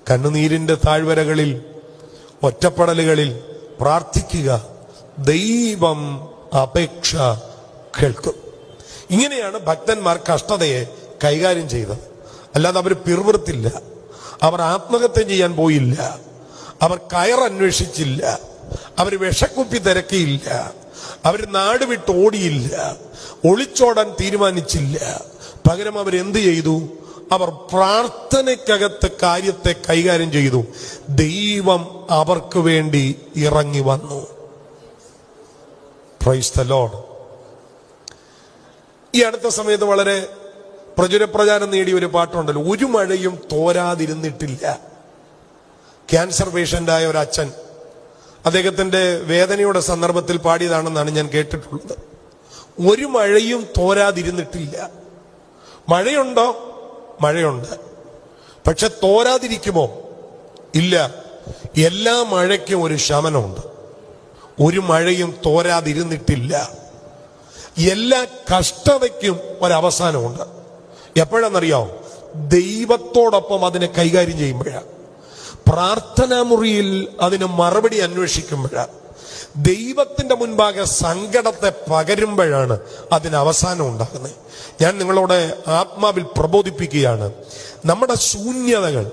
കണ്ണുനീരിന്റെ താഴ്വരകളിൽ, ഒറ്റപ്പെടലുകളിൽ പ്രാർത്ഥിക്കുക. ദൈവം അപേക്ഷ കേൾക്കും. ഇങ്ങനെയാണ് ഭക്തന്മാർ കഷ്ടതയെ കൈകാര്യം ചെയ്തത്. അല്ലാതെ അവർ പിറുപിറുത്തില്ല, അവർ ആത്മഹത്യ ചെയ്യാൻ പോയില്ല, അവർ കയറന്വേഷിച്ചില്ല, അവർ വിഷക്കുപ്പി തിരക്കിയില്ല, അവർ നാട് വിട്ട് ഓടിയില്ല, ഒളിച്ചോടാൻ തീരുമാനിച്ചില്ല. പകരം അവരെന്ത് ചെയ്തു? അവർ പ്രാർത്ഥനയ്ക്കകത്ത് കാര്യത്തെ കൈകാര്യം ചെയ്തു. ദൈവം അവർക്ക് വേണ്ടി ഇറങ്ങി വന്നു. Praise the Lord. ഈ അടുത്ത സമയത്ത് വളരെ പ്രചാരം നേടിയ ഒരു പാട്ടുണ്ടല്ലോ, ഒരു മഴയും തോരാതിരുന്നിട്ടില്ല. ക്യാൻസർ പേഷ്യന്റായ ഒരു അച്ഛൻ അദ്ദേഹത്തിന്റെ വേദനയുടെ സന്ദർഭത്തിൽ പാടിയതാണെന്നാണ് ഞാൻ കേട്ടിട്ടുള്ളത്. ഒരു മഴയും തോരാതിരുന്നിട്ടില്ല. മഴയുണ്ടോ? മഴയുണ്ട്. പക്ഷെ തോരാതിരിക്കുമോ? ഇല്ല. എല്ലാ മഴയ്ക്കും ഒരു ശമനമുണ്ട്. ഒരു മഴയും തോരാതിരുന്നിട്ടില്ല. എല്ലാ കഷ്ടതയ്ക്കും ഒരവസാനമുണ്ട്. എപ്പോഴാണെന്നറിയാമോ? ദൈവത്തോടൊപ്പം അതിനെ കൈകാര്യം ചെയ്യുമ്പോഴാണ്. പ്രാർത്ഥനാ മുറിയിൽ അതിന് മറുപടി അന്വേഷിക്കുമ്പോഴാണ്, ദൈവത്തിന്റെ മുൻപാകെ സങ്കടത്തെ പകരുമ്പോഴാണ് അതിന് അവസാനം ഉണ്ടാകുന്നത്. ഞാൻ നിങ്ങളോട് ആത്മാവിൽ പ്രബോധിപ്പിക്കുകയാണ്, നമ്മുടെ ശൂന്യതകൾ,